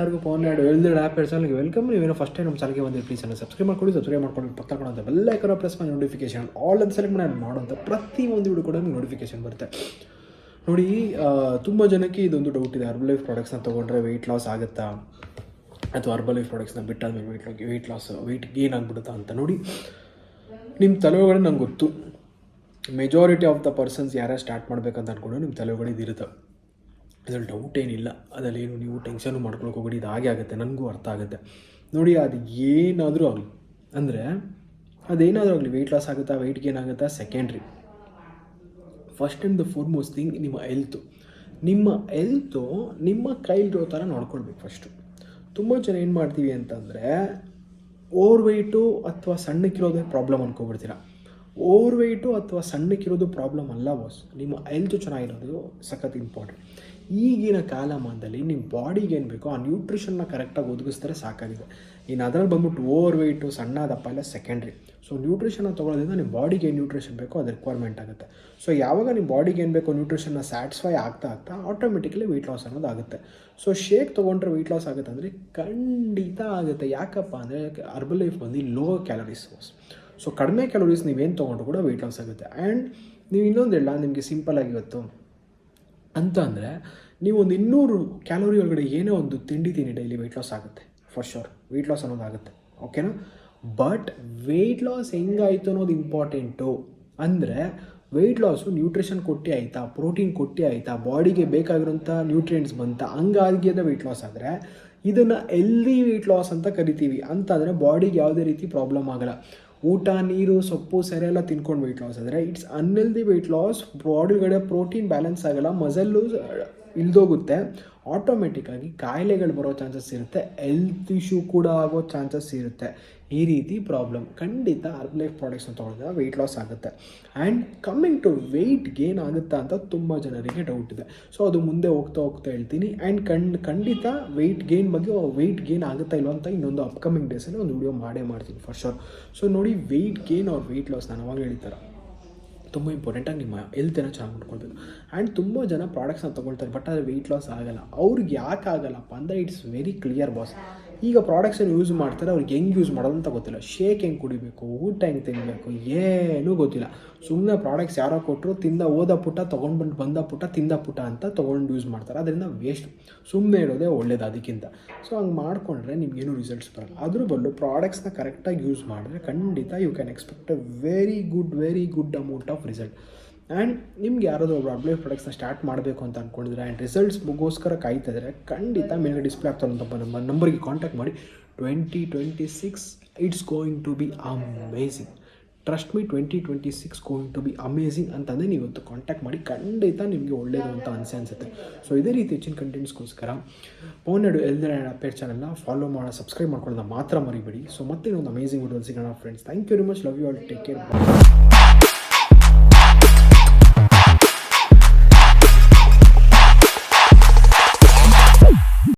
ಎಲ್ಲರಿಗೂ ಪವನ್ ನಾಯ್ಡು ಎಲ್ದೆಡ್ ಆ್ಯಪ್ ಚಾನಲ್ಗೆ ವೆಲ್ಕಮ್. ನೀವೇನೋ ಫಸ್ಟ್ ಟೈಮ್ ನಮ್ಮ ಚಾನಲ್ಗೆ ಬಂದಿರಿ ಪ್ಲೀಸ್ ಅನ್ನು ಸಬ್ಸ್ಕ್ರೈಬ್ ಮಾಡ್ಕೊಂಡು ಪಕ್ಕ ಅಂತ ಬೆಲ್ ಐಕಾನ್ ಪ್ರೆಸ್ ಮಾಡಿ ನೋಟಿಫಿಕೇಶನ್ ಆಲ್ ಅಂತ ಸೆಲೆಕ್ಟ್ ಮಾಡಿ ಮಾಡುವಂಥ ಪ್ರತಿಯೊಂದು ವಿಡಿಯೋ ಕೂಡ ನಿಮಗೆ ನೋಟಿಫಿಕೇಶನ್ ಬರುತ್ತೆ. ನೋಡಿ, ತುಂಬ ಜನಕ್ಕೆ ಇದೊಂದು ಡೌಟ್ ಇದೆ, ಹರ್ಬಲ್ ಲೈಫ್ ಪ್ರಾಡಕ್ಟ್ಸ್ನ ತೊಗೊಂಡ್ರೆ ವೆಯ್ಟ್ ಲಾಸ್ ಆಗುತ್ತಾ ಅಥವಾ ಹರ್ಬಲ್ ಲೈಫ್ ಪ್ರಾಡಕ್ಟ್ಸ್ನ ಬಿಟ್ಟಾದ್ಮೇಲೆ ವೆಯ್ಟ್ ಗೇನ್ ಆಗಿಬಿಡುತ್ತಾ ಅಂತ. ನೋಡಿ, ನಿಮ್ಮ ತಲೆಯೊಳಗಡೆ ನಂಗೆ ಗೊತ್ತು, ಮೆಜಾರಿಟಿ ಆಫ್ ದ ಪರ್ಸನ್ಸ್ ಯಾರು ಸ್ಟಾರ್ಟ್ ಮಾಡಬೇಕಂತ ಅಂದ್ಕೊಂಡು ನಿಮ್ಮ ತಲೆಯೊಳಗಡೆ ಇದಿರುತ್ತೆ, ಅದ್ರಲ್ಲಿ ಡೌಟ್ ಏನಿಲ್ಲ. ಅದರಲ್ಲೇನು ನೀವು ಟೆನ್ಷನು ಮಾಡ್ಕೊಳಕ್ಕೆ ಹೋಗ್ಬಿಡಿ, ಇದು ಹಾಗೆ ಆಗುತ್ತೆ, ನನಗೂ ಅರ್ಥ ಆಗುತ್ತೆ. ನೋಡಿ, ಅದು ಏನಾದರೂ ಆಗಲಿ, ಅಂದರೆ ಅದೇನಾದರೂ ಆಗಲಿ, ವೆಯ್ಟ್ ಲಾಸ್ ಆಗುತ್ತಾ ವೆಯ್ಟ್ ಗೇನ್ ಆಗುತ್ತಾ secondary. First and the foremost thing ನಿಮ್ಮ ಹೆಲ್ತು. ನಿಮ್ಮ ಕೈಲಿರೋ ಥರ ನೋಡ್ಕೊಳ್ಬೇಕು ಫಸ್ಟು. ತುಂಬ ಜನ ಏನು ಮಾಡ್ತೀವಿ ಅಂತಂದರೆ, ಓವರ್ ವೆಯ್ಟು ಅಥವಾ ಸಣ್ಣಕ್ಕಿರೋದೇ ಪ್ರಾಬ್ಲಮ್ ಅಂದ್ಕೊಬಿಡ್ತೀರ. ಓವರ್ ವೆಯ್ಟು ಅಥವಾ ಸಣ್ಣಕ್ಕಿರೋದು ಪ್ರಾಬ್ಲಮ್ ಅಲ್ಲ ಬಾಸ್, ನಿಮ್ಮ ಹೆಲ್ತು ಚೆನ್ನಾಗಿರೋದು ಸಖತ್ ಇಂಪಾರ್ಟೆಂಟ್. ಈಗಿನ ಕಾಲಮಾನದಲ್ಲಿ ನಿಮ್ಮ ಬಾಡಿಗೆ ಏನು ಬೇಕೋ ಆ ನ್ಯೂಟ್ರಿಷನ್ನ ಕರೆಕ್ಟಾಗಿ ಒದಗಿಸ್ತಾರೆ ಸಾಕಾಗಿದೆ. ಇನ್ನು ಅದರಲ್ಲಿ ಬಂದ್ಬಿಟ್ಟು ಓವರ್ ವೆಯ್ಟು ಸಣ್ಣ ದಪ್ಪ ಎಲ್ಲ ಸೆಕೆಂಡ್ರಿ. ಸೊ ನ್ಯೂಟ್ರಿಷನ್ನ ತೊಗೊಳ್ಳೋದ್ರಿಂದ ನಿಮ್ಮ ಬಾಡಿಗೆ ಏನು ನ್ಯೂಟ್ರಿಷನ್ ಬೇಕೋ ಅದು ರಿಕ್ವೈರ್ಮೆಂಟ್ ಆಗುತ್ತೆ. ಸೊ ಯಾವಾಗ ನಿಮ್ಮ ಬಾಡಿಗೆ ಏನು ಬೇಕೋ ನ್ಯೂಟ್ರಿಷನ್ನ ಸ್ಯಾಟಿಸ್ಫೈ ಆಗ್ತಾ ಆಟೋಮೆಟಿಕಲಿ ವೆಯ್ಟ್ ಲಾಸ್ ಅನ್ನೋದು ಆಗುತ್ತೆ. ಸೊ ಶೇಕ್ ತೊಗೊಂಡ್ರೆ ವೆಯ್ಟ್ ಲಾಸ್ ಆಗುತ್ತೆ ಅಂದರೆ ಖಂಡಿತ ಆಗುತ್ತೆ. ಯಾಕಪ್ಪ ಅಂದರೆ ಹರ್ಬಲ್ ಲೈಫ್ ಬಂದು ಲೋ ಕ್ಯಾಲರೀಸ್. ಸೊ ಕಡಿಮೆ ಕ್ಯಾಲೋರೀಸ್ ನೀವೇನು ತೊಗೊಂಡ್ರು ಕೂಡ ವೆಯ್ಟ್ ಲಾಸ್ ಆಗುತ್ತೆ. ಆ್ಯಂಡ್ ನೀವು ಇನ್ನೊಂದಿಲ್ಲ, ನಿಮಗೆ ಸಿಂಪಲಾಗಿ ಇವತ್ತು ಅಂತ ಅಂದರೆ ನೀವು ಒಂದು 200 ಕ್ಯಾಲೋರಿ ಒಳಗಡೆ ಏನೋ ಒಂದು ತಿಂಡಿ ಡೈಲಿ ವೆಯ್ಟ್ ಲಾಸ್ ಆಗುತ್ತೆ, ಫಾರ್ ಶೋರ್ ವೆಯ್ಟ್ ಲಾಸ್ ಅನ್ನೋದಾಗುತ್ತೆ, ಓಕೆನಾ. ಬಟ್ ವೆಯ್ಟ್ ಲಾಸ್ ಹೆಂಗಾಯಿತು ಅನ್ನೋದು ಇಂಪಾರ್ಟೆಂಟು. ಅಂದರೆ ವೆಯ್ಟ್ ಲಾಸು ನ್ಯೂಟ್ರಿಷನ್ ಕೊಟ್ಟು ಆಯಿತಾ, ಪ್ರೋಟೀನ್ ಕೊಟ್ಟು ಆಯಿತಾ, ಬಾಡಿಗೆ ಬೇಕಾಗಿರೋಂಥ ನ್ಯೂಟ್ರಿಯೆಂಟ್ಸ್ ಬಂತ, ಹಂಗಾಗಿಯದ ವೆಯ್ಟ್ ಲಾಸ್ ಆದರೆ ಇದನ್ನು ಹೆಲ್ದಿ ವೆಯ್ಟ್ ಲಾಸ್ ಅಂತ ಕರಿತೀವಿ. ಅಂತಂದರೆ ಬಾಡಿಗೆ ಯಾವುದೇ ರೀತಿ ಪ್ರಾಬ್ಲಮ್ ಆಗೋಲ್ಲ. ಊಟ, ನೀರು, ಸೊಪ್ಪು, ಸೆರೆ ಎಲ್ಲ ತಿನ್ಕೊಂಡು ವೆಯ್ಟ್ ಲಾಸ್ ಆದರೆ ಇಟ್ಸ್ ಅನ್ಹೆಲ್ದಿ ವೆಯ್ಟ್ ಲಾಸ್. ಬಾಡಿಗಡೆ ಪ್ರೋಟೀನ್ ಬ್ಯಾಲೆನ್ಸ್ ಆಗೋಲ್ಲ, ಮಸಲ್ಲು ಇಲ್ದೋಗುತ್ತೆ, ಆಟೋಮೆಟಿಕ್ಕಾಗಿ ಕಾಯಿಲೆಗಳು ಬರೋ ಚಾನ್ಸಸ್ ಇರುತ್ತೆ, ಹೆಲ್ತ್ ಇಶ್ಯೂ ಕೂಡ ಆಗೋ ಚಾನ್ಸಸ್ ಇರುತ್ತೆ. ಈ ರೀತಿ ಪ್ರಾಬ್ಲಮ್ ಖಂಡಿತ ಹರ್ಬಲ್ ಲೈಫ್ ಪ್ರಾಡಕ್ಟ್ಸ್ನ ತೊಗೊಂಡ್ರೆ ವೆಯ್ಟ್ ಲಾಸ್ ಆಗುತ್ತೆ. And coming to weight gain ಆಗುತ್ತಾ ಅಂತ ತುಂಬ ಜನರಿಗೆ ಡೌಟ್ ಇದೆ. ಸೊ ಅದು ಮುಂದೆ ಹೋಗ್ತಾ ಹೇಳ್ತೀನಿ. ಆ್ಯಂಡ್ ಖಂಡಿತ ವೆಯ್ಟ್ ಗೇನ್ ಬಗ್ಗೆ, ವೆಯ್ಟ್ ಗೇನ್ ಆಗುತ್ತಾ ಇಲ್ವ ಅಂತ ಇನ್ನೊಂದು ಅಪ್ಕಮಿಂಗ್ ಡೇಸಲ್ಲಿ ಒಂದು ವಿಡಿಯೋ ಮಾಡ್ತೀನಿ ಫಾರ್ ಶೋರ್. ಸೊ ನೋಡಿ, ವೆಯ್ಟ್ ಗೇನ್ ಅವ್ರ ವೆಯ್ಟ್ ಲಾಸ್ ನಾನು ಅವಾಗ ಹೇಳ್ತಾರೆ ತುಂಬ ಇಂಪಾರ್ಟೆಂಟಾಗಿ ನಿಮ್ಮ ಹೆಲ್ತನ್ನು ಚೆನ್ನಾಗಿ ಮಾಡ್ಕೊಳ್ಬೇಕು. ಆ್ಯಂಡ್ ತುಂಬ ಜನ ಪ್ರಾಡಕ್ಟ್ಸ್ನ ತೊಗೊಳ್ತಾರೆ, ಬಟ್ ಆದರೆ ವೆಯ್ಟ್ ಲಾಸ್ ಆಗೋಲ್ಲ. ಅವ್ರಿಗೆ ಯಾಕೆ ಆಗಲ್ಲಪ್ಪ ಅಂದರೆ ಇಟ್ಸ್ ವೆರಿ ಕ್ಲಿಯರ್ ಬಾಸ್. ಈಗ ಪ್ರಾಡಕ್ಟ್ಸನ್ನು ಯೂಸ್ ಮಾಡ್ತಾರೆ, ಅವ್ರಿಗೆ ಹೆಂಗೆ ಯೂಸ್ ಮಾಡೋದು ಅಂತ ಗೊತ್ತಿಲ್ಲ, ಶೇಕ್ ಹೆಂಗೆ ಕುಡಿಬೇಕು, ಊಟ ಹೆಂಗೆ ತಿನ್ನಬೇಕು ಏನೂ ಗೊತ್ತಿಲ್ಲ. ಸುಮ್ಮನೆ ಪ್ರಾಡಕ್ಟ್ಸ್ ಯಾರೋ ಕೊಟ್ಟರು, ಓದ ಪುಟ್ಟ ತೊಗೊಂಡು ಬಂದ ಪುಟ್ಟ ತಿಂದ ಪುಟ್ಟ ಅಂತ ತೊಗೊಂಡು ಯೂಸ್ ಮಾಡ್ತಾರೆ. ಅದರಿಂದ ವೇಸ್ಟ್, ಸುಮ್ಮನೆ ಇರೋದೇ ಒಳ್ಳೇದು ಅದಕ್ಕಿಂತ. ಸೊ ಹಂಗೆ ಮಾಡಿಕೊಂಡ್ರೆ ನಿಮಗೇನು ರಿಸಲ್ಟ್ಸ್ ಬರಲ್ಲ. ಅದ್ರ ಬದಲು ಪ್ರಾಡಕ್ಟ್ಸ್ನ ಕರೆಕ್ಟಾಗಿ ಯೂಸ್ ಮಾಡಿದ್ರೆ ಖಂಡಿತ you can expect a very good amount of result. And ನಿಮ್ಗೆ ಯಾರಾದರೂ ಒಬ್ಬರು ಹರ್ಬಲ್ ಲೈಫ್ ಪ್ರಾಡಕ್ಟ್ಸ್ನ ಸ್ಟಾರ್ಟ್ ಮಾಡಬೇಕು ಅಂತ ಅಂದ್ಕೊಂಡಿದ್ರೆ ಆ್ಯಂಡ್ ರಿಸಲ್ಟ್ಸ್ಗೋಸ್ಕರ ಕಾಯ್ತಿದ್ರೆ ಖಂಡಿತ ಮೇಲೆ ಡಿಸ್ಪ್ಲೇ ಆಗ್ತಾರಂಥ ನಂಬರ್ಗೆ ಕಾಂಟ್ಯಾಕ್ಟ್ ಮಾಡಿ. 2026 it's going to be amazing. Trust me, 2026 going to be amazing ಅಂತಂದರೆ ನೀವು ಇವತ್ತು ಕಾಂಟ್ಯಾಕ್ಟ್ ಮಾಡಿ, ಖಂಡಿತ ನಿಮಗೆ ಒಳ್ಳೆಯದು ಅಂತ ಅನಿಸುತ್ತೆ. ಸೊ ಇದೇ ರೀತಿ ಹೆಚ್ಚಿನ ಕಂಟೆಂಟ್ಸ್ಗೋಸ್ಕರ ಪವನ್ ನಾಯ್ಡು ಎಲ್ದೆಡ್ ಆ್ಯಪ್ ಚಾನಲ್ನ ಫಾಲೋ ಮಾಡೋ, ಸಬ್ಸ್ಕ್ರೈಬ್ ಮಾಡ್ಕೊಳ್ಳೋದನ್ನ ಮಾತ್ರ ಮರಿಬೇಡಿ. ಸೊ ಮತ್ತೆ ಒಂದು ಅಮೇಝಿಂಗ್ ವಿಡಿಯೋ ಸಿಗೋಣ friends. Thank you very much, love you all, take care.